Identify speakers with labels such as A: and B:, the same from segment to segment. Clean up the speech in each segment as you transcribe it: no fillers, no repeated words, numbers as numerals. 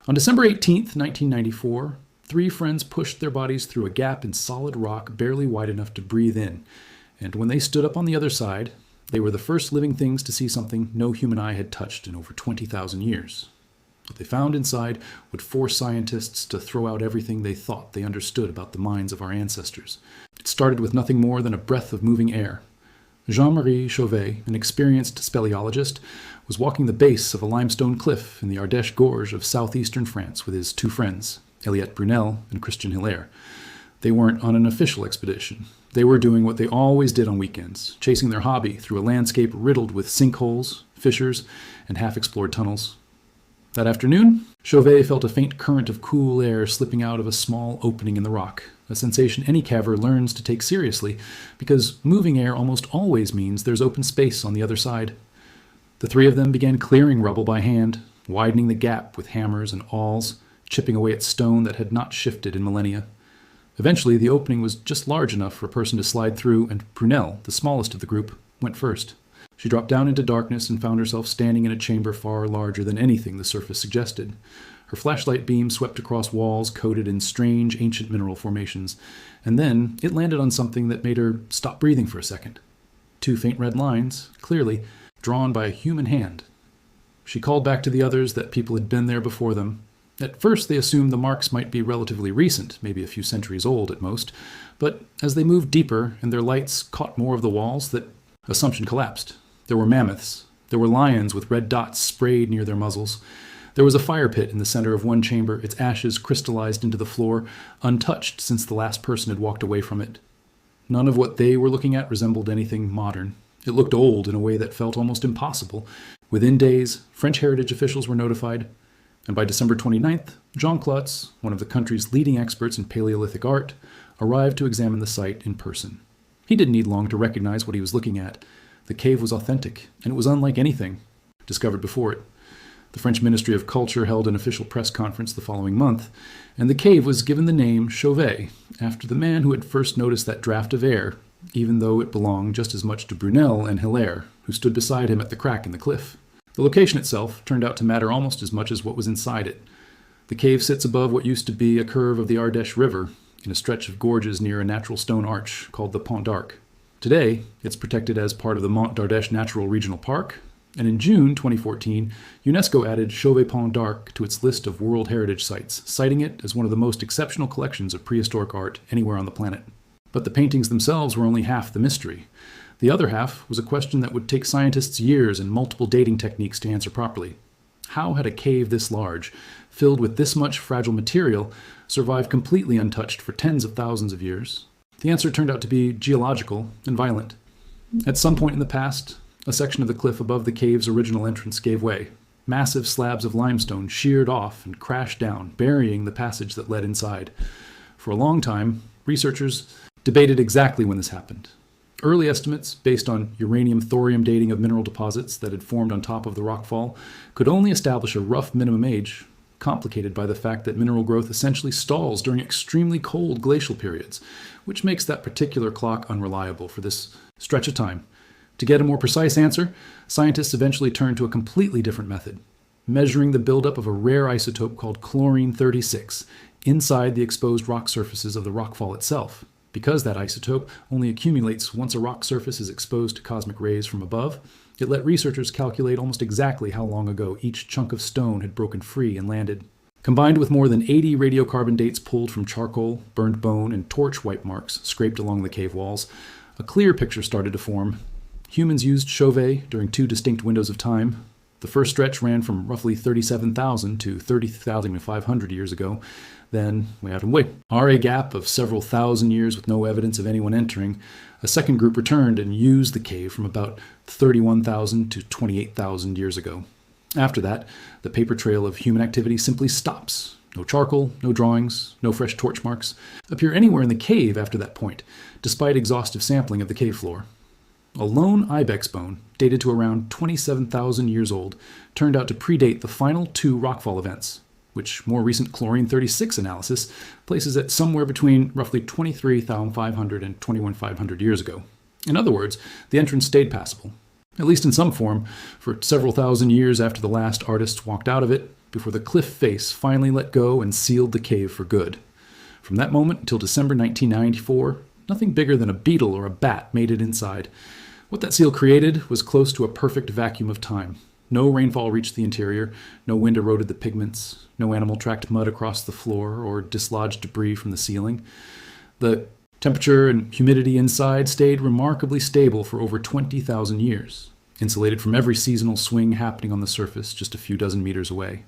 A: On December 18th, 1994, three friends pushed their bodies through a gap in solid rock barely wide enough to breathe in, and when they stood up on the other side, they were the first living things to see something no human eye had touched in over 20,000 years. What they found inside would force scientists to throw out everything they thought they understood about the minds of our ancestors. It started with nothing more than a breath of moving air. Jean-Marie Chauvet, an experienced speleologist, was walking the base of a limestone cliff in the Ardèche Gorge of southeastern France with his two friends, Eliette Brunel and Christian Hilaire. They weren't on an official expedition. They were doing what they always did on weekends, chasing their hobby through a landscape riddled with sinkholes, fissures, and half-explored tunnels. That afternoon, Chauvet felt a faint current of cool air slipping out of a small opening in the rock, a sensation any caver learns to take seriously, because moving air almost always means there's open space on the other side. The three of them began clearing rubble by hand, widening the gap with hammers and awls, chipping away at stone that had not shifted in millennia. Eventually, the opening was just large enough for a person to slide through, and Brunel, the smallest of the group, went first. She dropped down into darkness and found herself standing in a chamber far larger than anything the surface suggested. Her flashlight beam swept across walls coated in strange, ancient mineral formations, and then it landed on something that made her stop breathing for a second. Two faint red lines, clearly drawn by a human hand. She called back to the others that people had been there before them. At first, they assumed the marks might be relatively recent, maybe a few centuries old at most, but as they moved deeper and their lights caught more of the walls, that assumption collapsed. There were mammoths. There were lions with red dots sprayed near their muzzles. There was a fire pit in the center of one chamber, its ashes crystallized into the floor, untouched since the last person had walked away from it. None of what they were looking at resembled anything modern. It looked old in a way that felt almost impossible. Within days, French heritage officials were notified, and by December 29th, Jean Klotz, one of the country's leading experts in Paleolithic art, arrived to examine the site in person. He didn't need long to recognize what he was looking at. The cave was authentic, and it was unlike anything discovered before it. The French Ministry of Culture held an official press conference the following month, and the cave was given the name Chauvet, after the man who had first noticed that draft of air, even though it belonged just as much to Brunel and Hilaire, who stood beside him at the crack in the cliff. The location itself turned out to matter almost as much as what was inside it. The cave sits above what used to be a curve of the Ardèche River, in a stretch of gorges near a natural stone arch called the Pont d'Arc. Today, it's protected as part of the Mont d'Ardèche Natural Regional Park, and in June 2014, UNESCO added Chauvet Pont d'Arc to its list of World Heritage Sites, citing it as one of the most exceptional collections of prehistoric art anywhere on the planet. But the paintings themselves were only half the mystery. The other half was a question that would take scientists years and multiple dating techniques to answer properly. How had a cave this large, filled with this much fragile material, survived completely untouched for tens of thousands of years? The answer turned out to be geological and violent. At some point in the past, a section of the cliff above the cave's original entrance gave way. Massive slabs of limestone sheared off and crashed down, burying the passage that led inside. For a long time, researchers debated exactly when this happened. Early estimates, based on uranium-thorium dating of mineral deposits that had formed on top of the rockfall, could only establish a rough minimum age, complicated by the fact that mineral growth essentially stalls during extremely cold glacial periods, which makes that particular clock unreliable for this stretch of time. To get a more precise answer, scientists eventually turned to a completely different method, measuring the buildup of a rare isotope called chlorine-36 inside the exposed rock surfaces of the rockfall itself. Because that isotope only accumulates once a rock surface is exposed to cosmic rays from above, it let researchers calculate almost exactly how long ago each chunk of stone had broken free and landed. Combined with more than 80 radiocarbon dates pulled from charcoal, burned bone, and torch wipe marks scraped along the cave walls, a clear picture started to form. Humans used Chauvet during two distinct windows of time. The first stretch ran from roughly 37,000 to 30,500 years ago. Then we had to wait. A gap of several thousand years with no evidence of anyone entering. A second group returned and used the cave from about 31,000 to 28,000 years ago. After that, the paper trail of human activity simply stops. No charcoal, no drawings, no fresh torch marks appear anywhere in the cave after that point, despite exhaustive sampling of the cave floor. A lone ibex bone, dated to around 27,000 years old, turned out to predate the final two rockfall events, which more recent chlorine-36 analysis places it somewhere between roughly 23,500 and 21,500 years ago. In other words, the entrance stayed passable, at least in some form, for several thousand years after the last artists walked out of it, before the cliff face finally let go and sealed the cave for good. From that moment until December 1994, nothing bigger than a beetle or a bat made it inside. What that seal created was close to a perfect vacuum of time. No rainfall reached the interior, no wind eroded the pigments, no animal tracked mud across the floor or dislodged debris from the ceiling. The temperature and humidity inside stayed remarkably stable for over 20,000 years, insulated from every seasonal swing happening on the surface just a few dozen meters away.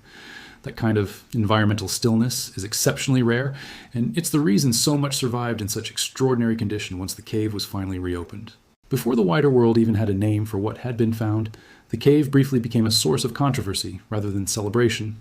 A: That kind of environmental stillness is exceptionally rare, and it's the reason so much survived in such extraordinary condition once the cave was finally reopened. Before the wider world even had a name for what had been found, the cave briefly became a source of controversy rather than celebration.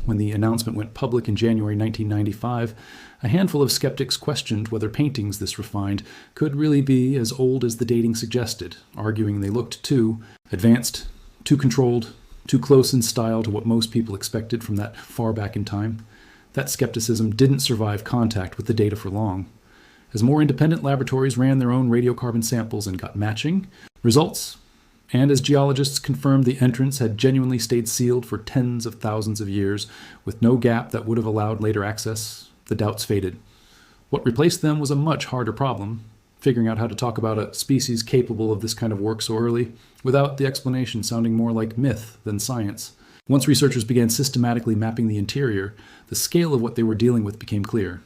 A: When the announcement went public in January 1995, a handful of skeptics questioned whether paintings this refined could really be as old as the dating suggested, arguing they looked too advanced, too controlled, too close in style to what most people expected from that far back in time. That skepticism didn't survive contact with the data for long. As more independent laboratories ran their own radiocarbon samples and got matching results, and as geologists confirmed the entrance had genuinely stayed sealed for tens of thousands of years, with no gap that would have allowed later access, the doubts faded. What replaced them was a much harder problem, figuring out how to talk about a species capable of this kind of work so early, without the explanation sounding more like myth than science. Once researchers began systematically mapping the interior, the scale of what they were dealing with became clear.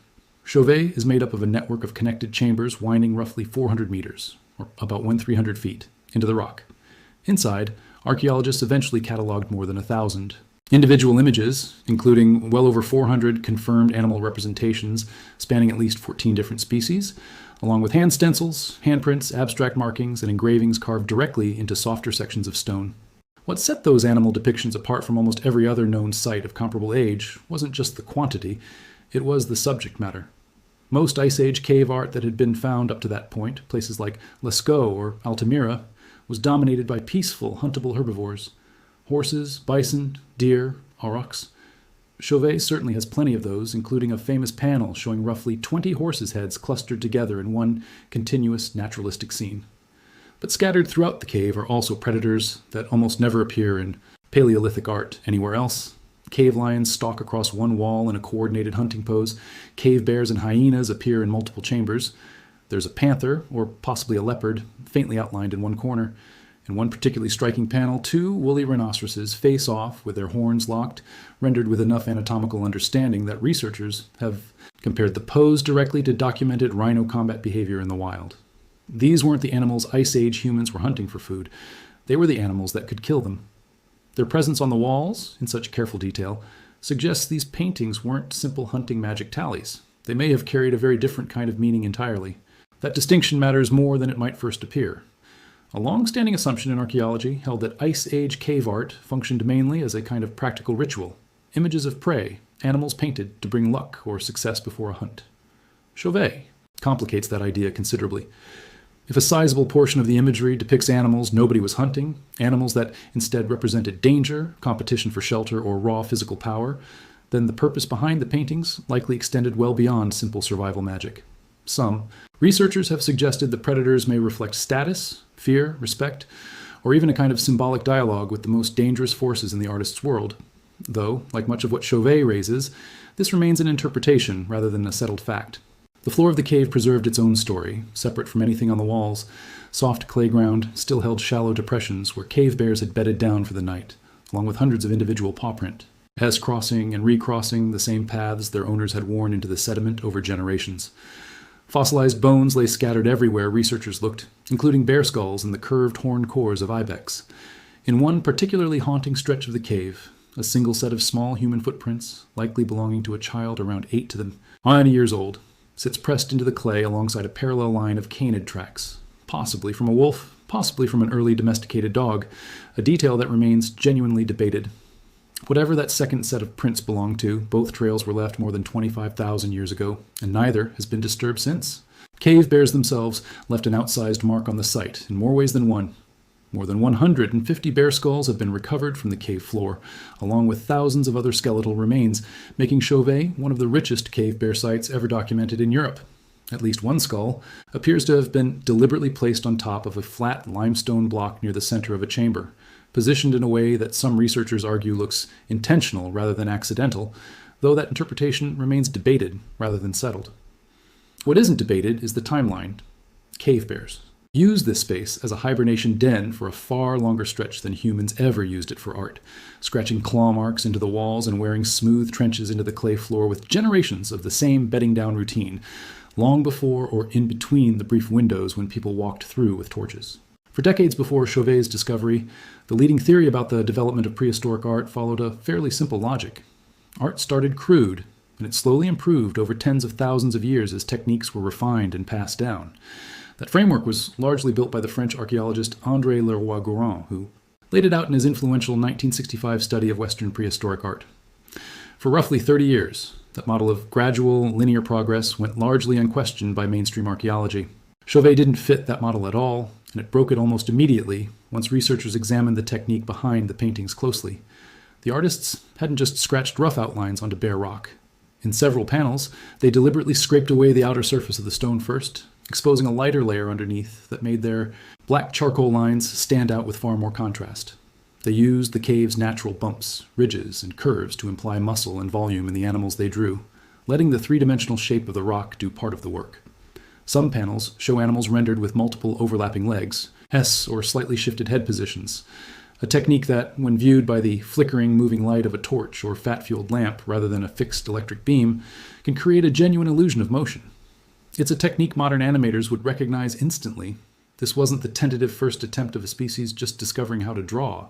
A: Chauvet is made up of a network of connected chambers winding roughly 400 meters, or about 1,300 feet, into the rock. Inside, archaeologists eventually cataloged more than 1,000. Individual images, including well over 400 confirmed animal representations spanning at least 14 different species, along with hand stencils, handprints, abstract markings, and engravings carved directly into softer sections of stone. What set those animal depictions apart from almost every other known site of comparable age wasn't just the quantity, it was the subject matter. Most Ice Age cave art that had been found up to that point, places like Lascaux or Altamira, was dominated by peaceful, huntable herbivores. Horses, bison, deer, aurochs. Chauvet certainly has plenty of those, including a famous panel showing roughly 20 horses' heads clustered together in one continuous naturalistic scene. But scattered throughout the cave are also predators that almost never appear in Paleolithic art anywhere else. Cave lions stalk across one wall in a coordinated hunting pose. Cave bears and hyenas appear in multiple chambers. There's a panther, or possibly a leopard, faintly outlined in one corner. In one particularly striking panel, 2 woolly rhinoceroses face off with their horns locked, rendered with enough anatomical understanding that researchers have compared the pose directly to documented rhino combat behavior in the wild. These weren't the animals Ice Age humans were hunting for food. They were the animals that could kill them. Their presence on the walls, in such careful detail, suggests these paintings weren't simple hunting magic tallies. They may have carried a very different kind of meaning entirely. That distinction matters more than it might first appear. A long-standing assumption in archaeology held that Ice Age cave art functioned mainly as a kind of practical ritual, images of prey, animals painted to bring luck or success before a hunt. Chauvet complicates that idea considerably. If a sizable portion of the imagery depicts animals nobody was hunting, animals that instead represented danger, competition for shelter, or raw physical power, then the purpose behind the paintings likely extended well beyond simple survival magic. Some researchers have suggested the predators may reflect status, fear, respect, or even a kind of symbolic dialogue with the most dangerous forces in the artist's world. Though, like much of what Chauvet raises, this remains an interpretation rather than a settled fact. The floor of the cave preserved its own story, separate from anything on the walls. Soft clay ground still held shallow depressions where cave bears had bedded down for the night, along with hundreds of individual paw print, as crossing and recrossing the same paths their owners had worn into the sediment over generations. Fossilized bones lay scattered everywhere researchers looked, including bear skulls and the curved horn cores of ibex. In one particularly haunting stretch of the cave, a single set of small human footprints, likely belonging to a child around 8 to 90 years old, sits pressed into the clay alongside a parallel line of canid tracks, possibly from a wolf, possibly from an early domesticated dog, a detail that remains genuinely debated. Whatever that second set of prints belonged to, both trails were left more than 25,000 years ago, and neither has been disturbed since. Cave bears themselves left an outsized mark on the site, in more ways than one. More than 150 bear skulls have been recovered from the cave floor, along with thousands of other skeletal remains, making Chauvet one of the richest cave bear sites ever documented in Europe. At least one skull appears to have been deliberately placed on top of a flat limestone block near the center of a chamber, positioned in a way that some researchers argue looks intentional rather than accidental, though that interpretation remains debated rather than settled. What isn't debated is the timeline. Cave bears used this space as a hibernation den for a far longer stretch than humans ever used it for art, scratching claw marks into the walls and wearing smooth trenches into the clay floor with generations of the same bedding down routine, long before or in between the brief windows when people walked through with torches. For decades before Chauvet's discovery, the leading theory about the development of prehistoric art followed a fairly simple logic. Art started crude, and it slowly improved over tens of thousands of years as techniques were refined and passed down. That framework was largely built by the French archaeologist André Leroi-Gourhan, who laid it out in his influential 1965 study of Western prehistoric art. For roughly 30 years, that model of gradual, linear progress went largely unquestioned by mainstream archaeology. Chauvet didn't fit that model at all, and it broke it almost immediately once researchers examined the technique behind the paintings closely. The artists hadn't just scratched rough outlines onto bare rock. In several panels, they deliberately scraped away the outer surface of the stone first, exposing a lighter layer underneath that made their black charcoal lines stand out with far more contrast. They used the cave's natural bumps, ridges, and curves to imply muscle and volume in the animals they drew, letting the three-dimensional shape of the rock do part of the work. Some panels show animals rendered with multiple overlapping legs, S or slightly shifted head positions, a technique that, when viewed by the flickering, moving light of a torch or fat-fueled lamp rather than a fixed electric beam, can create a genuine illusion of motion. It's a technique modern animators would recognize instantly. This wasn't the tentative first attempt of a species just discovering how to draw.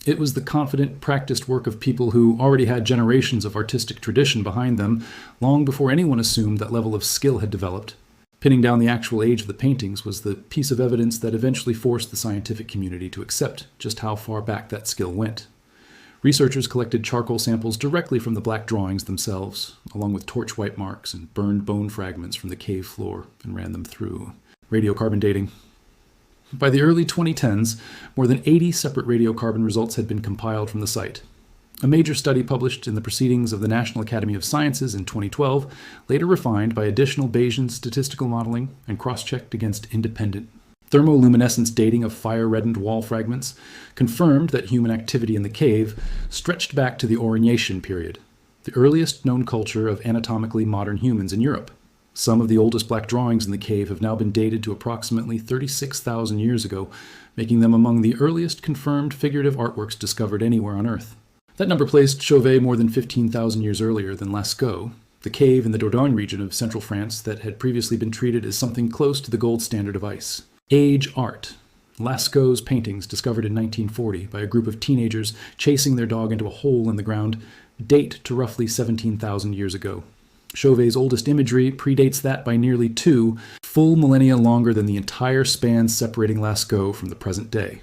A: It was the confident, practiced work of people who already had generations of artistic tradition behind them, long before anyone assumed that level of skill had developed. Pinning down the actual age of the paintings was the piece of evidence that eventually forced the scientific community to accept just how far back that skill went. Researchers collected charcoal samples directly from the black drawings themselves, along with torch wipe marks and burned bone fragments from the cave floor, and ran them through radiocarbon dating. By the early 2010s, more than 80 separate radiocarbon results had been compiled from the site. A major study published in the Proceedings of the National Academy of Sciences in 2012, later refined by additional Bayesian statistical modeling and cross-checked against independent thermoluminescence dating of fire-reddened wall fragments, confirmed that human activity in the cave stretched back to the Aurignacian period, the earliest known culture of anatomically modern humans in Europe. Some of the oldest black drawings in the cave have now been dated to approximately 36,000 years ago, making them among the earliest confirmed figurative artworks discovered anywhere on Earth. That number placed Chauvet more than 15,000 years earlier than Lascaux, the cave in the Dordogne region of central France that had previously been treated as something close to the gold standard of ice. Age art. Lascaux's paintings, discovered in 1940 by a group of teenagers chasing their dog into a hole in the ground, date to roughly 17,000 years ago. Chauvet's oldest imagery predates that by nearly 2 full millennia longer than the entire span separating Lascaux from the present day.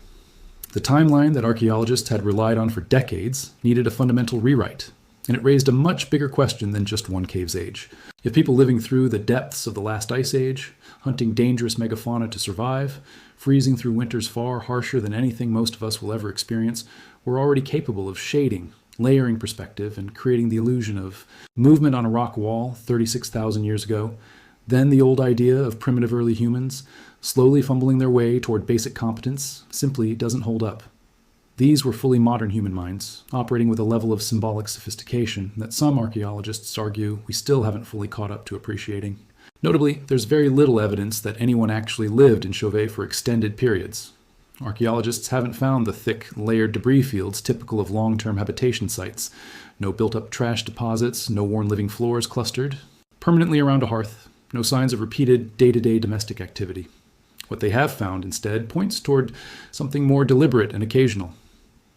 A: The timeline that archaeologists had relied on for decades needed a fundamental rewrite, and it raised a much bigger question than just one cave's age. If people living through the depths of the last ice age, hunting dangerous megafauna to survive, freezing through winters far harsher than anything most of us will ever experience, were already capable of shading, layering perspective, and creating the illusion of movement on a rock wall 36,000 years ago, then the old idea of primitive early humans slowly fumbling their way toward basic competence simply doesn't hold up. These were fully modern human minds, operating with a level of symbolic sophistication that some archaeologists argue we still haven't fully caught up to appreciating. Notably, there's very little evidence that anyone actually lived in Chauvet for extended periods. Archaeologists haven't found the thick, layered debris fields typical of long-term habitation sites. No built-up trash deposits, no worn living floors clustered permanently around a hearth, no signs of repeated day-to-day domestic activity. What they have found, instead, points toward something more deliberate and occasional.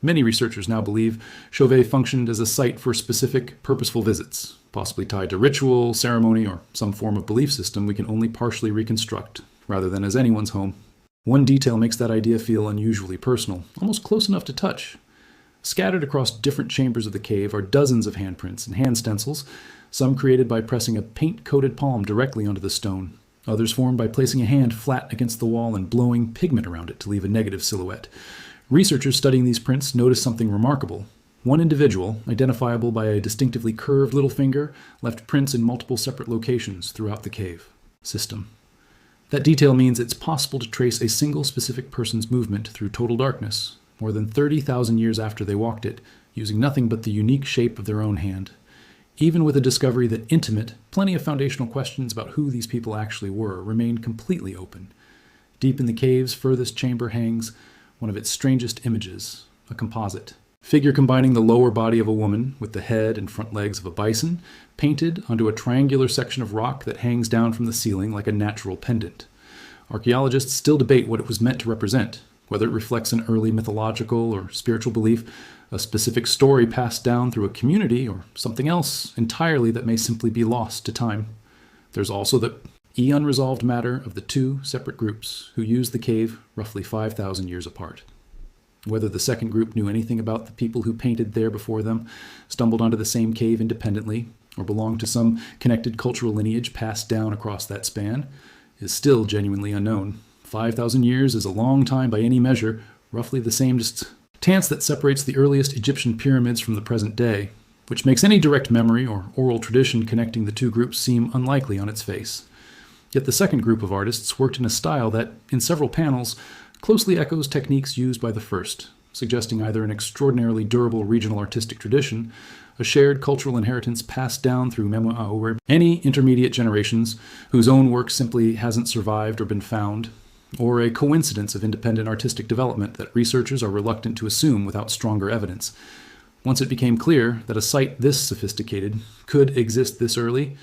A: Many researchers now believe Chauvet functioned as a site for specific, purposeful visits, possibly tied to ritual, ceremony, or some form of belief system we can only partially reconstruct, rather than as anyone's home. One detail makes that idea feel unusually personal, almost close enough to touch. Scattered across different chambers of the cave are dozens of handprints and hand stencils, some created by pressing a paint-coated palm directly onto the stone, others formed by placing a hand flat against the wall and blowing pigment around it to leave a negative silhouette. Researchers studying these prints noticed something remarkable. One individual, identifiable by a distinctively curved little finger, left prints in multiple separate locations throughout the cave system. That detail means it's possible to trace a single specific person's movement through total darkness, more than 30,000 years after they walked it, using nothing but the unique shape of their own hand. Even with a discovery that intimate, plenty of foundational questions about who these people actually were remained completely open. Deep in the cave's furthest chamber hangs one of its strangest images, a composite. Figure combining the lower body of a woman with the head and front legs of a bison, painted onto a triangular section of rock that hangs down from the ceiling like a natural pendant. Archaeologists still debate what it was meant to represent, whether it reflects an early mythological or spiritual belief, a specific story passed down through a community, or something else entirely that may simply be lost to time. There's also the unresolved matter of the two separate groups who used the cave roughly 5,000 years apart. Whether the second group knew anything about the people who painted there before them, stumbled onto the same cave independently, or belonged to some connected cultural lineage passed down across that span, is still genuinely unknown. 5,000 years is a long time by any measure, roughly the same distance that separates the earliest Egyptian pyramids from the present day, which makes any direct memory or oral tradition connecting the two groups seem unlikely on its face. Yet the second group of artists worked in a style that, in several panels, closely echoes techniques used by the first, suggesting either an extraordinarily durable regional artistic tradition, a shared cultural inheritance passed down through memoir over any intermediate generations whose own work simply hasn't survived or been found, or a coincidence of independent artistic development that researchers are reluctant to assume without stronger evidence. Once it became clear that a site this sophisticated could exist this early,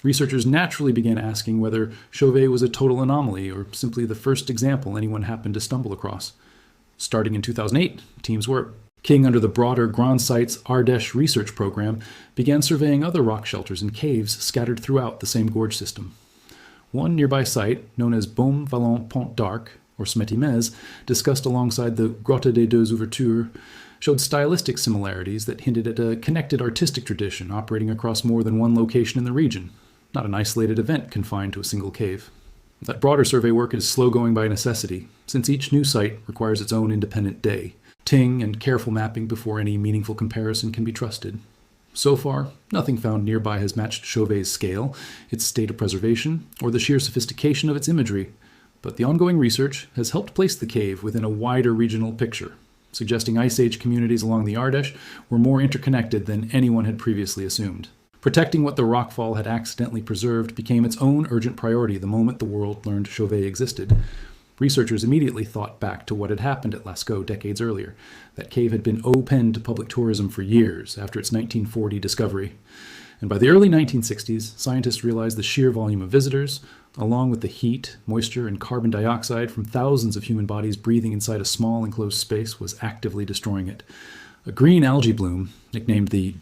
A: researchers naturally began asking whether Chauvet was a total anomaly or simply the first example anyone happened to stumble across. Starting in 2008, teams were King, under the broader Grand Sites Ardèche research program, began surveying other rock shelters and caves scattered throughout the same gorge system. One nearby site, known as Baume Vallon Pont d'Arc, or Smetimez, discussed alongside the Grotte des Deux Ouvertures, showed stylistic similarities that hinted at a connected artistic tradition operating across more than one location in the region, not an isolated event confined to a single cave. That broader survey work is slow-going by necessity, since each new site requires its own independent day, ting and careful mapping before any meaningful comparison can be trusted. So far, nothing found nearby has matched Chauvet's scale, its state of preservation, or the sheer sophistication of its imagery, but the ongoing research has helped place the cave within a wider regional picture, suggesting Ice Age communities along the Ardèche were more interconnected than anyone had previously assumed. Protecting what the rockfall had accidentally preserved became its own urgent priority the moment the world learned Chauvet existed. Researchers immediately thought back to what had happened at Lascaux decades earlier. That cave had been open to public tourism for years after its 1940 discovery. And by the early 1960s, scientists realized the sheer volume of visitors, along with the heat, moisture, and carbon dioxide from thousands of human bodies breathing inside a small enclosed space, was actively destroying it. A green algae bloom, nicknamed the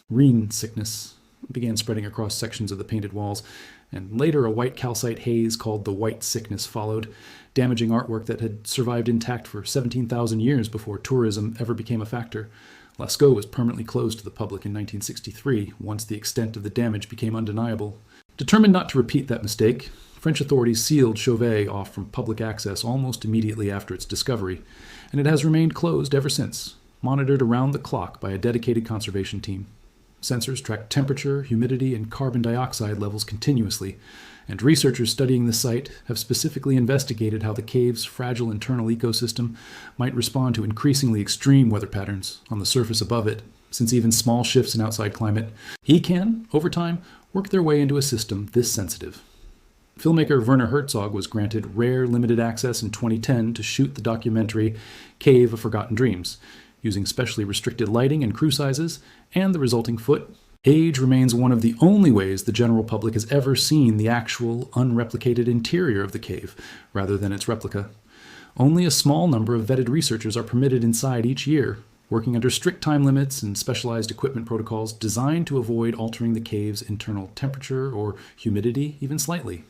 A: Reen sickness, began spreading across sections of the painted walls, and later a white calcite haze called the White Sickness followed, damaging artwork that had survived intact for 17,000 years before tourism ever became a factor. Lascaux was permanently closed to the public in 1963, once the extent of the damage became undeniable. Determined not to repeat that mistake, French authorities sealed Chauvet off from public access almost immediately after its discovery, and it has remained closed ever since, monitored around the clock by a dedicated conservation team. Sensors track temperature, humidity, and carbon dioxide levels continuously, and researchers studying the site have specifically investigated how the cave's fragile internal ecosystem might respond to increasingly extreme weather patterns on the surface above it, since even small shifts in outside climate can, over time, work their way into a system this sensitive. Filmmaker Werner Herzog was granted rare limited access in 2010 to shoot the documentary Cave of Forgotten Dreams, using specially restricted lighting and crew sizes, and the resulting footage remains one of the only ways the general public has ever seen the actual, unreplicated interior of the cave, rather than its replica. Only a small number of vetted researchers are permitted inside each year, working under strict time limits and specialized equipment protocols designed to avoid altering the cave's internal temperature or humidity even slightly.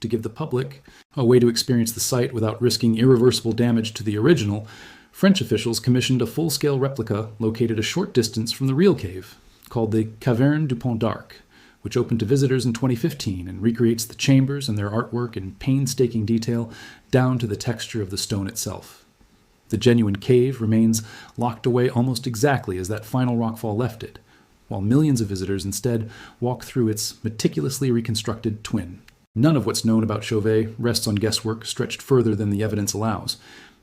A: To give the public a way to experience the site without risking irreversible damage to the original, French officials commissioned a full-scale replica located a short distance from the real cave, called the Caverne du Pont d'Arc, which opened to visitors in 2015 and recreates the chambers and their artwork in painstaking detail down to the texture of the stone itself. The genuine cave remains locked away almost exactly as that final rockfall left it, while millions of visitors instead walk through its meticulously reconstructed twin. None of what's known about Chauvet rests on guesswork stretched further than the evidence allows.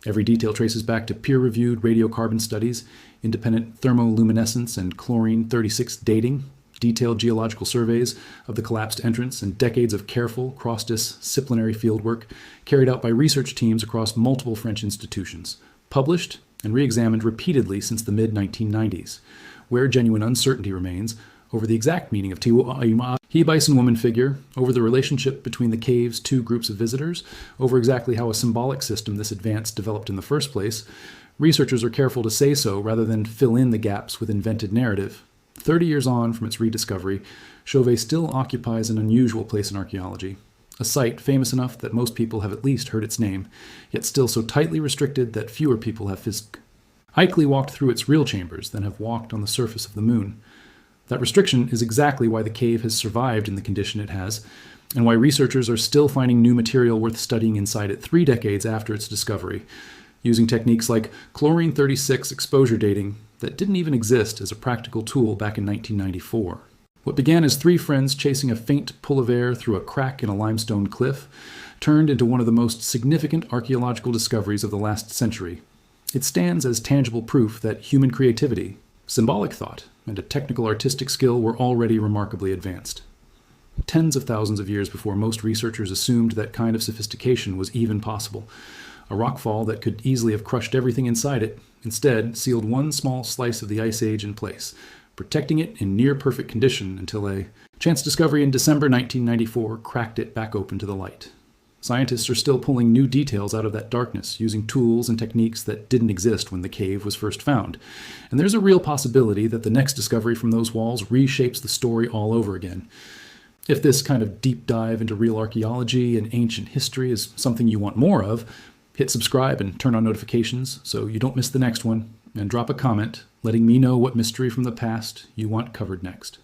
A: Every detail traces back to peer-reviewed radiocarbon studies, independent thermoluminescence and chlorine-36 dating, detailed geological surveys of the collapsed entrance, and decades of careful, cross-disciplinary fieldwork carried out by research teams across multiple French institutions, published and re-examined repeatedly since the mid-1990s. Where genuine uncertainty remains over the exact meaning of Tiwa'ima, he bison woman figure, over the relationship between the cave's two groups of visitors, over exactly how a symbolic system this advanced developed in the first place, researchers are careful to say so rather than fill in the gaps with invented narrative. 30 years on from its rediscovery, Chauvet still occupies an unusual place in archaeology, a site famous enough that most people have at least heard its name, yet still so tightly restricted that fewer people have likely walked through its real chambers than have walked on the surface of the moon. That restriction is exactly why the cave has survived in the condition it has, and why researchers are still finding new material worth studying inside it 3 decades after its discovery, using techniques like chlorine-36 exposure dating that didn't even exist as a practical tool back in 1994. What began as 3 friends chasing a faint pull of air through a crack in a limestone cliff turned into one of the most significant archaeological discoveries of the last century. It stands as tangible proof that human creativity, symbolic thought, and a technical artistic skill were already remarkably advanced. Tens of thousands of years before most researchers assumed that kind of sophistication was even possible, a rockfall that could easily have crushed everything inside it instead sealed one small slice of the Ice Age in place, protecting it in near-perfect condition until a chance discovery in December 1994 cracked it back open to the light. Scientists are still pulling new details out of that darkness, using tools and techniques that didn't exist when the cave was first found. And there's a real possibility that the next discovery from those walls reshapes the story all over again. If this kind of deep dive into real archaeology and ancient history is something you want more of, hit subscribe and turn on notifications so you don't miss the next one, and drop a comment letting me know what mystery from the past you want covered next.